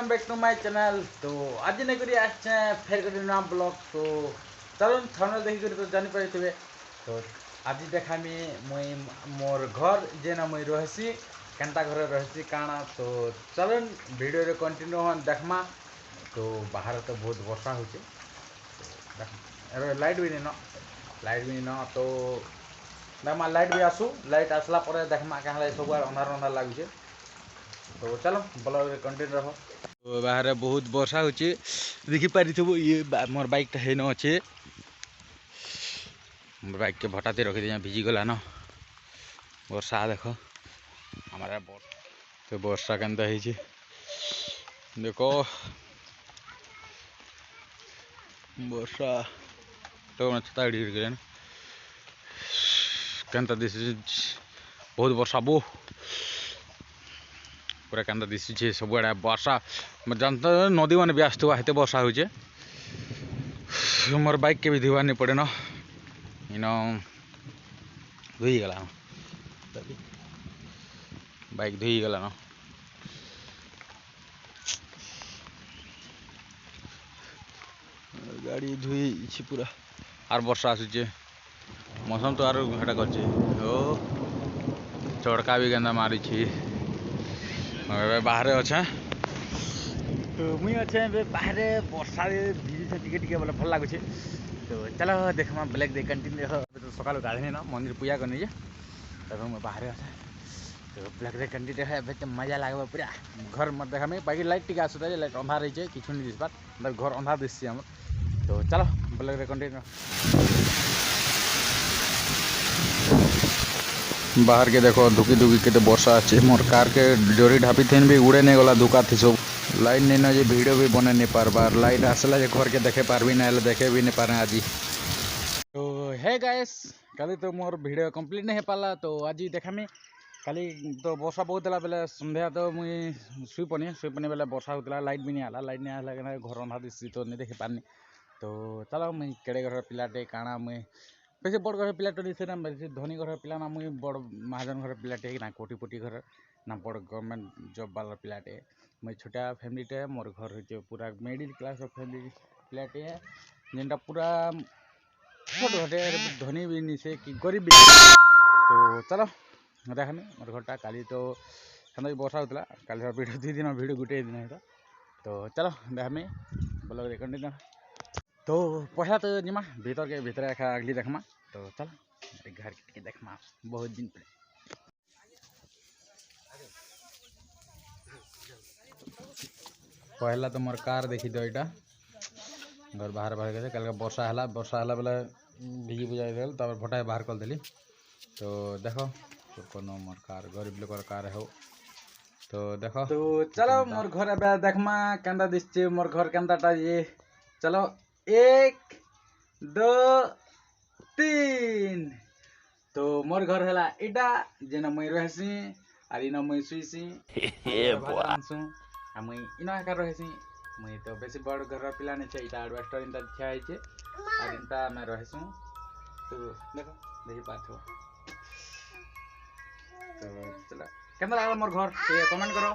Welcome back to my channel. तो आज नहीं करी आसे फेर कर ना ब्लॉग। तो चलो थंबनेल देखि कर तो जानि पारिथिबे। तो आज देखामी मुई मोर घर जेना मुई रहसी केनता घर रहसी काना। तो चलो वीडियो रे कंटिन्यू हन देखमा। तो बाहर तो बहुत वर्षा होचे। तो लाइट भी नहीं न तो देखमा लाइट भी आसू लाइट आसला पर देखमा कहाँ सब अंधार अंधार लगुचे। तो चलो ब्लॉग रे कंटिन्यू रहो। तो बाहर बहुत वर्षा होची देखि पारि थबो। ये मोर बाइक टा हेन अच्छे मोर बाइक के भटाते रखी दिया भिजी गला न वर्षा देख हमारा तो वर्षा केनता है देखो वर्षा तो छता केनता दिस बहुत वर्षा बो पूरा केनता दिशे सब आड़े वर्षा जानते नदी मैंने भी आसुवा हेते वर्षा होचे। मोर बाइक के भी धोवा नहीं पड़े न इन धोई गला बाइक धोई गला न गाड़ी धोई पूरा आर वर्षा आसुचे मौसम तो आर हेटा करछे। ओ चड़का भी गंदा मारी बाहर अच्छे। तो मुई अच्छे बाहर वर्षा भिजुचे टिके टिके बोले भल लगुचे। तो चलो देखमा ब्लैक दे कंटिन्यू तो सकाल गाधे न मंदिर पूजा करनी तब मैं बाहर अच्छे। तो ब्लैक दे कंटिन्यू है तो मजा लगे पूरा घर मत देखा बाकी लाइट टिके आसुता लाइट अंधार रही कि नहीं दिसबार मतलब घर अंधार दिशे आम। तो चलो ब्लैक दे कंटिन्यू बाहर के देखो धुकी धुकी के वर्षा अच्छे मोर कार के जोरी ढापी थी भी उड़े नहीं गला धुका थी सब लाइट नहीं ना जे वीडियो भी बने नहीं पार बार लाइट आसला जे घर के देखे पारबी ना देखे भी नहीं पारे आज। तो हे गाइस कल तो मोर वीडियो कंप्लीट नहीं पाला। तो आज देखामी खाली तो वर्षा बहुत है बेले संध्या तो मुई शुईपनी बेले वर्षा होता लाइट भी नहीं आला लाइट नहीं आला घर अंधा दिशी तो नहीं देखी पारनी। तो चलो मुई केड़े घर पिलाटे काना मुई बेस बड़ घर पिलाटे दिशे ना बेस धनी घर पिला ना मुई बड़ महाजन घर पिलाटे ना कोटिपति घर ना बड़ गवर्नमेंट जॉब वाला पिलाटे मुई छोटा फैमिलीटे मोर घर हो पूरा मिडिल क्लास फैमिली पिलाटे जेनटा पूरा छोट घटे धनी भी नहीं कि गरीब भी। तो चलो देखामी मोर घरटा काली तो खाना वर्षा होता काली वीडियो 2 दिन वीडियो गोटे दिन है। तो चलो देखामी ब्लॉग रे कंटिन्यू। तो पहला तो जिमा भीतर के भीतर अगली देखमा। तो चलो घर के देखमा बहुत दिन पे पहला तो मोर कार देखी दो यहाँ घर बाहर बाहर गए कल वर्षा है बेले भिजी बुझा तब भटा बाहर कर देली। तो देखो तो कोनो मोर कार गरीब लोग कार हो। तो देखो तो चलो मोर घर देखमा केंदा दिसचे मोर घर केंदाटा ये चलो 1 2 3। तो मोर घर है इटा जेना मुई रहसी और इन मुई सुईसी मुई इन एका रहसी मुई तो बेसी बड़ घर पिला नहीं छे इटा एडवेस्टर इंता छा है और इंता मैं रहसु। तो देखो देखि पाथो। तो चलो केंदा लागल मोर घर ये कमेंट करो।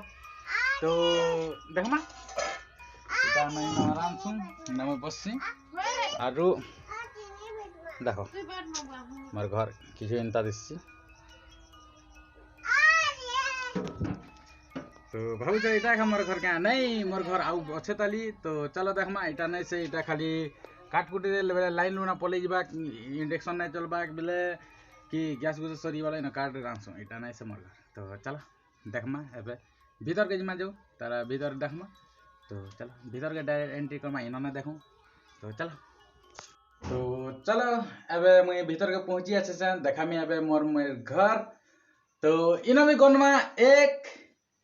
तो देखमा इटा मैं आराम सु ना मैं बससी आरु देखो मोर घर किछु इंता दिससी। तो भाव इटा मोर घर क्या नहीं मोर घर आउ अच्छे ताली। तो चलो देखमा इटा नहीं से इटा खाली काटकुटी बेले लाइन लुना पलि जा इंडक्शन नहीं चलबा बेले कि गैस गुस सरी वाला न काट रांसु इटा नहीं से मोर घर। तो चलो देखमा एबे भीतर के जिमा जाऊ तारा भीतर देखमा। तो चलो भीतर के डायरेक्ट एंट्री करमा इन ना देखूँ। तो चलो एबे मुई भीतर के पहुंची अच्छे से देखामी एबे मोर घर। तो इन भी गनमा 1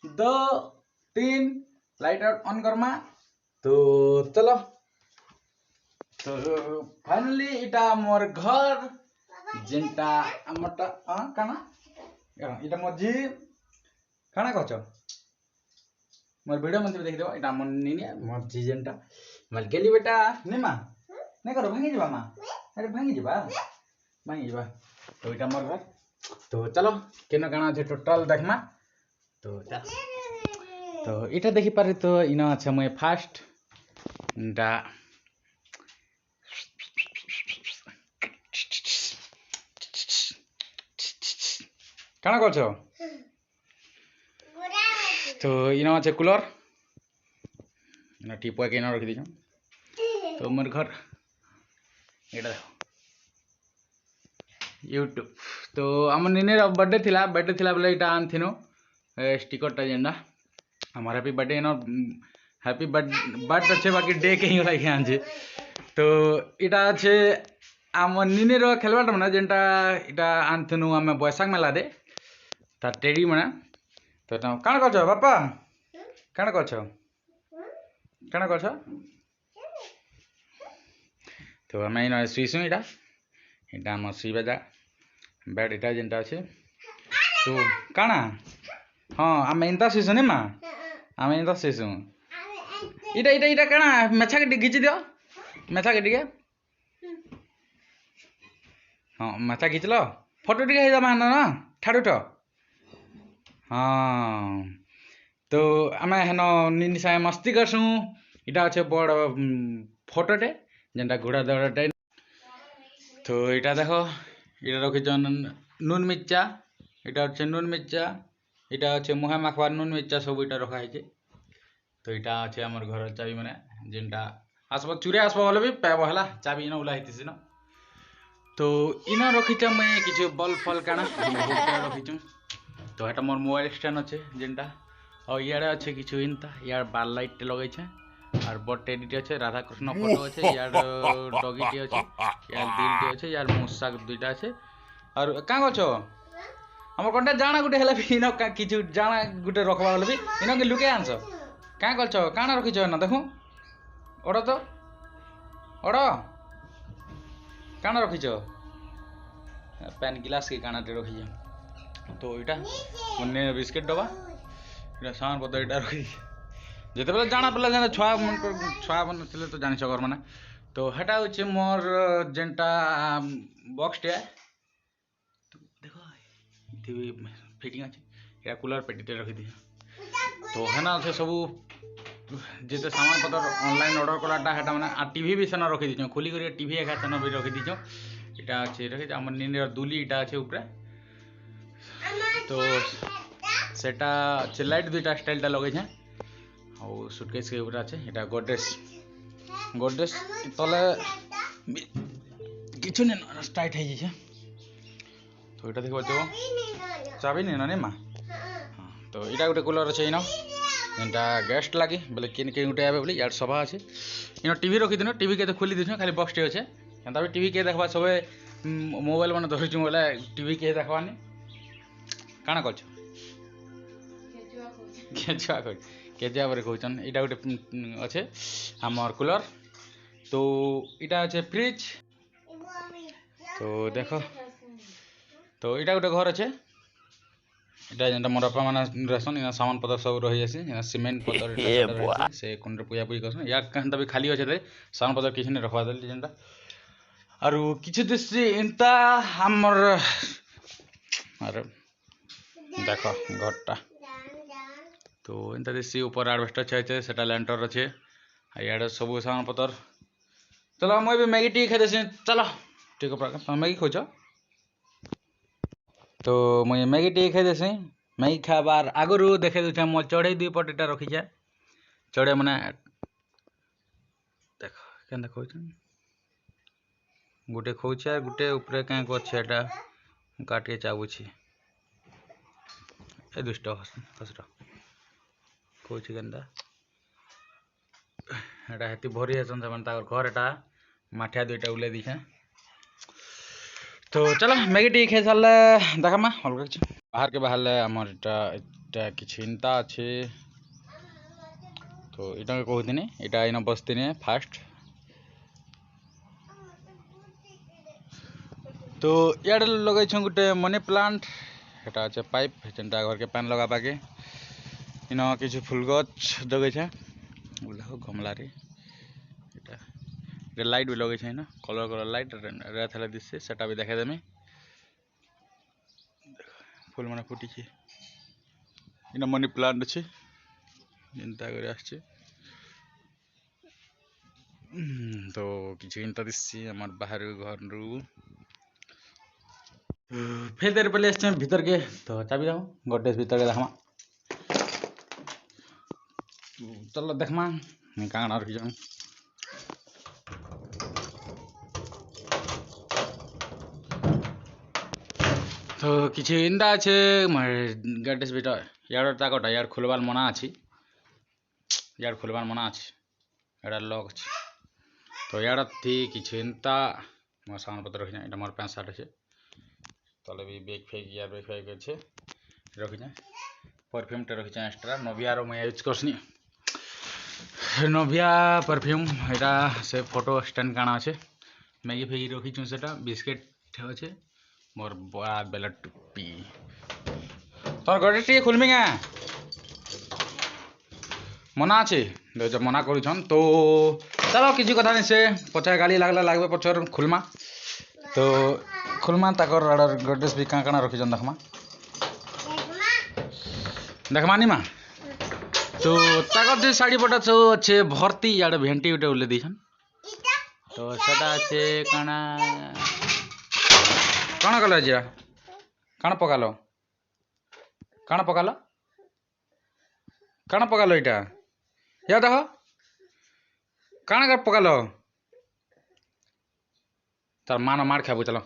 2 3 लाइट ऑन करमा। तो चलो तो फाइनली इटा मोर घर जेनटा आमटा काना इटा मोर जी खाना कहछ मोर वीडियो मन देख देबो इटा मन नहीं मोर जी जेनटा मल गेली बेटा निमा नहीं करो भांगी जीवा मां अरे भांगी जीवा। तो इटा मोर घर। तो चलो केना काना जे टोटल देखमा। तो তো এটা দেখি পারে তো ইনো আছে মুই ফার্স্ট এটা কাଣା করছ তো ইনো আছে কুলর না টিপা কে ইনো রাখি দিছ তো মোর ঘর এটা দেখো यूट्यूब तो आम निनेर बर्थडे थिला बोले इटा आनथिनो स्टिकरटा जेनटा हमार happy birthday no happy birth अच्छे बाकी डे के ही लागे आनछे तो इटा अच्छे आम निनेर खेलवाटा माने जेनटा इटा आनथिनु आमे बैसाख मेला दे ता टेडी माने तो काण करछ बापा काण करछ तो आमे इन सुइसु इटा इटा आम सुइबाजा बेड इटा जेनटा अच्छे तो काना हाँ आम इंता शुइसु नहीं माँ आम इंता शुइसु इटा इटा इटा काना मेछा के घिची दियो मेछा के टिके हाँ मेछा घिचल फोटो टिके हे जामा ना ठाड़ उठ हाँ तो आम हेन निनी सागे मस्ती करसु इटा अच्छे बड़ फोटोटे जेनटा घोड़ा दौड़ाटे तो इटा देखो इटा रखिछ नुन मिर्चा इटा हচ্ছে नुन मिर्चा इटा हচ্ছে मुहा माखबार नुन मिर्चा सब इटा रखा है तो इटा हচ্ছে हमर घर चाबी माने जेनटा आसब चुरे आसब बोले भी पैब हला चाबी इना उला हेतिस न तो इना रखिछ मैं किछ बल फल काना रखिछ तो हेटा मोर मोबाइल स्टैंड अच्छे जेनटा और यार अच्छे किछ इनता यार बाल लाइट लगाइछे और बड़ टेडी अच्छे राधा कृष्ण फोटो अच्छे यार डॉगी अच्छे यार दिल अच्छे यार मूसाक दुईटा अच्छे और क्या करछ हमर कोनटा जाना गुटे हेले भी इनो किछु जाना गुटे रखबा बोले भी इनो के लुके आनछ क्या करछ काना रखिछ ना देखु ओड़ तो ओड़ काना रखिछ पेन गिलास के कानाटे रखिछ तो इटा मने बिस्किट डबा इटा सामान पत्र इटा रखिछ जिते बेले जाना पड़ा जाना छुआ मन थे तो जानी सकर मैंने तो हेटा हूँ मोर जेनटा बक्स टे तो देखो फिटिंग अच्छे या कूलर पेटी रखी दी तो हेना अच्छे सब जिते सामान पत्र ऑनलाइन ऑर्डर कराटा हेटा मैंने टीवी भी सेना रखी दीचो खोली कर टीवी एका सेना भी रखी दीचो इटा अच्छे रखी आम निनेर दुली इटा अच्छे ऊपर तो सेटा अच्छे लाइट दुईटा स्टाइलटा लगे और सुटकेस के ऊपर अच्छे इटा गोडरेज तले किछु नहीं टाइट है जाइए तो इटा देखो चाबी नहीं ना माँ हाँ तो इटा गोटे कूलर अच्छे इन जेनटा गेस्ट लगे बोले किन किन गोटे आए बोले यार सभा अच्छे इन टीवी रखी दिन टीवी के खोली दीस खाली बक्स टे अच्छे एंता भी टीवी के देखा सब मोबाइल मैंने धरचु बोले टीवी के देखवानी काଣା करछ केजुआ पर कहन इटा गोटे अच्छे आमर कूलर तो इटा अच्छे फ्रिज तो देख तो इटा गोटे घर अच्छे इटा जेनटा मोर बापा माने रहसन इना सामान पत्र सब रही जासी सीमेंट पत्र से कुंडे पूजा पूजी करसन या कहता भी खाली अच्छे सामान पत्र किसी नहीं रखवा देली जेनटा और किछु दिस इंता हमर अरे देख घरटा तो एंता देसी ऊपर एडवेस्टर छे सेटा लैंटर अच्छे इे सब सामान पतर चलो मुझे भी मैगी टी खाई देसी चलो ठीक है मैगी खोज तो मुझे मैगी टी खाई देसी मैगी खाबार आगु देखे दूसरे मो चढ़े दुई पट इटा रखी जाए चढ़े मैंने देख क्या खोच गोटे खोचे गोटे ऊपर क्या अच्छे काट के चाबुची ए दुष्ट हसर कौच के हेती भरी हेसन से घर एटा माठिया दुईटा उल्ले दीछे तो चलो मैगी टी खाई सारे देखा मा अलग किसी बाहर के बाहर आमर इटा किसी इंता अच्छे तो इटा कहती इटा इन बसती फास्ट तो इे लगे गोटे मनी प्लांट एटा अच्छे पाइप जेनटा घर के पानी लगा पाके इन किसी फूल गच जगे देखो गमला रे लाइट भी लगे ना कलर कलर लाइट रेड दिशे सेटा भी देखा देमी फूल मैंने फुटी इन मनी प्लांट अच्छे चिंता कर आछे तो किछु चिंता दिसछि आमार बाहर घर रु फिर देर पहले आसछे भीतर के तो चाबी दाओ गड्रेज भीतर के देखमा चलो देखमा काଣା रखी जाऊँ तो किसी इंदा আছে गड्रेज भीतर यार ताकटा यार खुलबार मना अछि यार खुलबार मना अछि एटा लॉक अछि तो यार थी किसी इंता मोर सामान पत्र रखी एटा मोर पैंट शर्ट अछि तले भी बैग फेक यार बैग फेक अछि रखी परफ्यूम टे रखी एक्स्ट्रा नोविया रो मैं यूज करसनी नोविया परफ्यूम एटा से फोटो स्टैंड काना अछि मैगी फेगी रखी छु सेटा बिस्किट अछि मोर बड़ा बेला टुप्पी तोर गड्रेज टी खुलमी क्या मना अच्छे जब मना कर तो चलो किसी कथा नहीं से पचार गाड़ी लगला लागबे पचर खुलमा तो खुलमा ताकर गड्रेज भी काଣା रखी देखमा देखमा नी मा तो ताकर जो साड़ी पटा सब अच्छे भर्ती यार भेंटी उठे उल्ले दीछन तो सेटा अच्छे काଣା काଣା कल आज काଣା पकालो काଣା पकालो काଣା पकालो इटा या देख काଣା कर पकालो तार मान मार खाबू चलो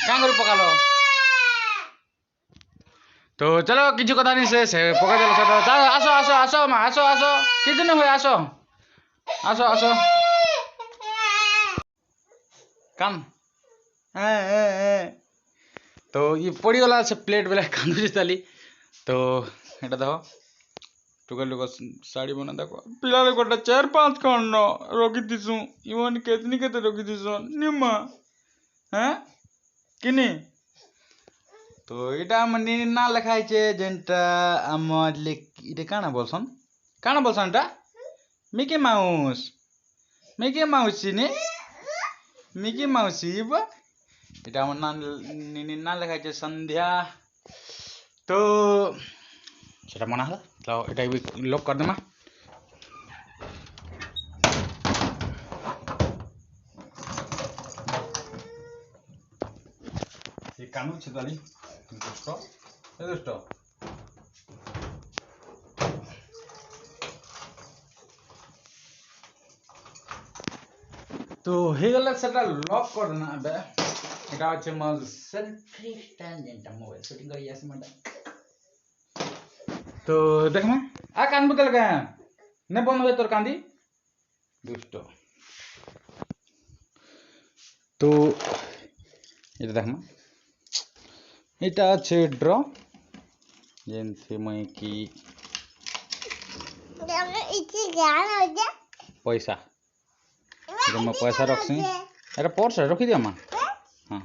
कां कर पकालो तो चलो किसी कथा नहीं से पका देलो सेटा चलो आसो आसो आसो मा आसो आसो किछ नहीं होय आसो आसो आसो काम तो ये पड़ी गला से प्लेट बेला कांदुची ताली तो एटा देखो टुकल टुकल साड़ी बना देखो पिला गोटा 4-5 खंड रखी दिसु इवन केतनी केते रखी दिसु निम्मा हैं किनी तो इटा मन ना लिखाई छे जेंटा हम इटे काना बोलसन एटा मिकी माउस ने मिकी माउसी इटा हमर ना लिखाई छे संध्या तो सेटा मना हला तो एटा भी लॉक कर देमा ये कानू छे ताली दुष्ट तो हे गला सेटा लॉक कर देना बे एटा আছে मोर सेल्फी स्टैंड जेंटा मोबाइल शूटिंग करी आसे मटा तो देख में आ कान बदल गया ने बंद हो तोर कांदी दुष्ट तो ये देख में এটা আছে ড্র যেনথে মই কি पैसा जब मैं पैसा रखसी अरे पर्स रखी दिया माँ हाँ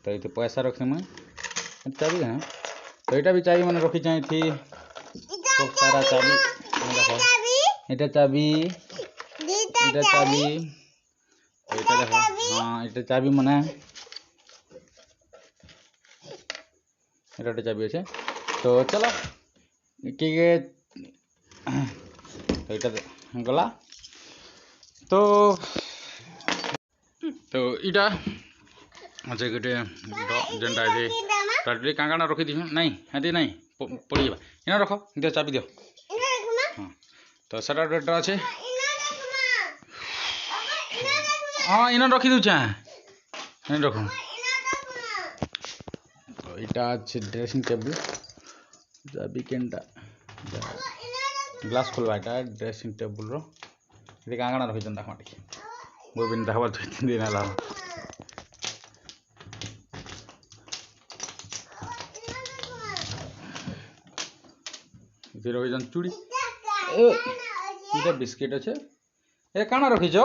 तो ये पैसा रखसी मैं चाबी है तो ये भी चाबी मैंने रखी चाहिए थी खूब सारा चाबी इटा चाबी हाँ इटा चाबी मैंने चाबी अच्छे तो चलो कि गला तो इटा अच्छे गोटे जेनटा टाटी काँ रखी दी नहीं हेती नहीं पड़ी इना रख दियो चाबी दियो हाँ तो सारा डेट अच्छे हाँ इना रखी दूचा रख तो इटा अच्छे ड्रेसिंग टेबल चाबी केनटा ग्लास खोलवा इटा ड्रेसिंग टेबल रो ये काँ रखी देखा टी वो भी देखा 2-3 दिन है रखी चूड़ी ये बिस्किट अच्छे ए काना रखीच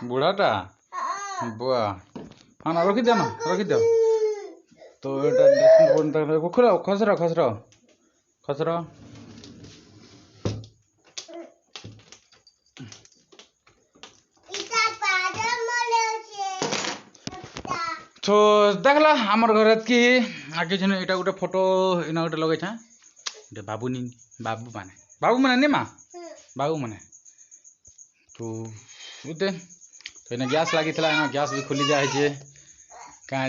बुढ़ाटा बुआ हाँ ना रखी दिया ना रखी दियो तो ये खसरा तो देखला हमार घर की आगे छे एटा गोटे फोटो इना गोटे लगे छा गोटे बाबू माने ने माँ बाबू माने तो उते तो इना गैस लागी थला इना गैस भी खुली जाए छे का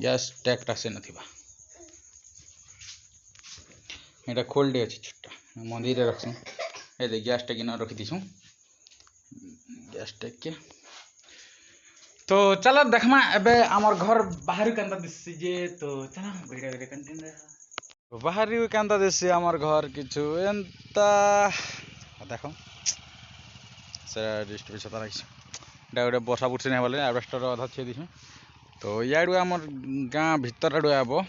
गैस टैक्टा से नथिबा एटा खोल दे अछि छुट्टा मंदिर रे रखसु ए दे गैस टैक इना रखि दिसु गैस टैक के तो चलो देखमा एबे हमर घर बाहर केंता दिसि जे तो चलो वीडियो वीडियो कंटिन्यू बाहर केंता दिसि हमर घर किछु एंता देखो से डिस्ट पे छता राखि डा गोटे बसा बुटसे नै बोले एवेस्टर आधा छे दिसु तो याडू हमर गां भीतर आडू आबो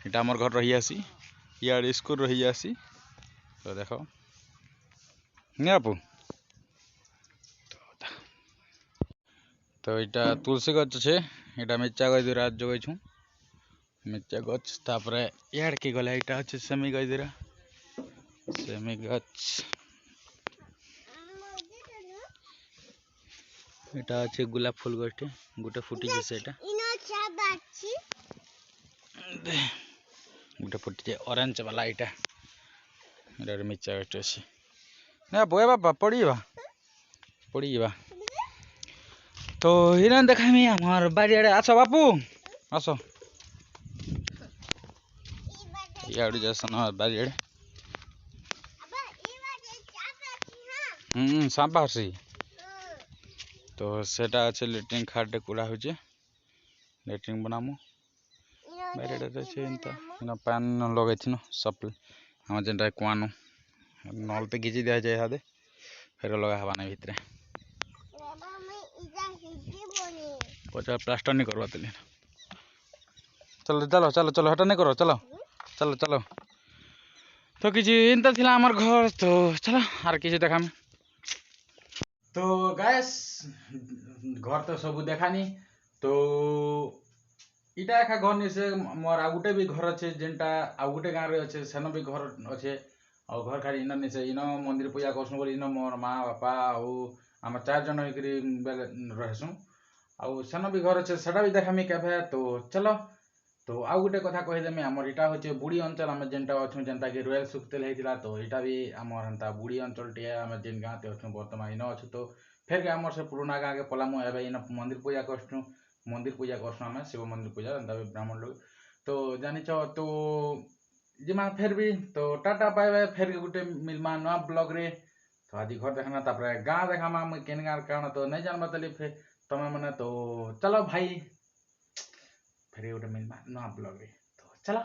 एटा हमर घर रही आसी याड स्कूल रही आसी तो देखो ने आपू तो इटा तुलसी गच छे इटा मिर्चा गज दिरा जोगै छु मिर्चा गच तापरे याड के गला इटा छे सेमी गज दिरा सेमी गच इटा छे गुलाब फूल गछटे गुटे फुटी जे सेटा इनो छा बाछि गुटे फुटी जे ऑरेंज वाला इटा इटा मिर्चा गछ छे ना बोए बाबा पड़ी बा तो इना देखामी हमर बाड़ी आड़े आसो बापू आसो याडू जसन बाड़ी आड़े सांप बाहरसी तो सेटा अच्छे लेट्रिन खाट कूड़ा हो लेट्रिन बनामु बाड़ी आड़े छे एंता इना पान लगे थिनो सप्लाई हम जेनटा कुआनु नल पे घिची दिया जाए हादे फेर लगा हवा नै भितरे पचा प्लास्टर नहीं करवा तले चलो चलो चलो चलो हटा नहीं करो चलो चलो चलो तो किसी इंता थिला हमर घर तो चलो आर किसी देखामी तो गाइस घर तो सब देखानी तो इटा एका घर नि से मोर आ गुटे भी घर अच्छे जेनटा आ गुटे गाँव रे अच्छे सेनो भी घर अच्छे और घर खाली इना नि से इनो मंदिर पूजा करसु बोली इनो मोर माँ बापा आउ आम 4 जन होकरी रहसु आउ सेनो भी घर अच्छे सेटा भी देखामी केभे तो चलो तो आउ गुटे कथा कहिदेमी हमर इटा होचे बुड़ी अंचल आम जेनटा अछु जेनटा कि रॉयल सुखतेल हेतिला तो इटा भी हमर हंता बुड़ी अंचल टे आम जेन गाँ ते अछु वर्तमान इनो अछु तो फेर के हमर से पुराना गाँ के पलामु एबे इनो मंदिर पूजा करसु आम शिव मंदिर पूजा अंता ब्राह्मण लोग तो जानिछ तो जिमा फेर भी तो टाटा बाय बाय फेर के गुटे मिलमा नवा ब्लॉग रे तो आज घर देखना तापर गाँ देखामा म केन गाँ काण तो नहीं जानबा तली फेर तमे मने तो चलो भाई फेर गुटे मिलमा नवा ब्लॉग रे तो चलो।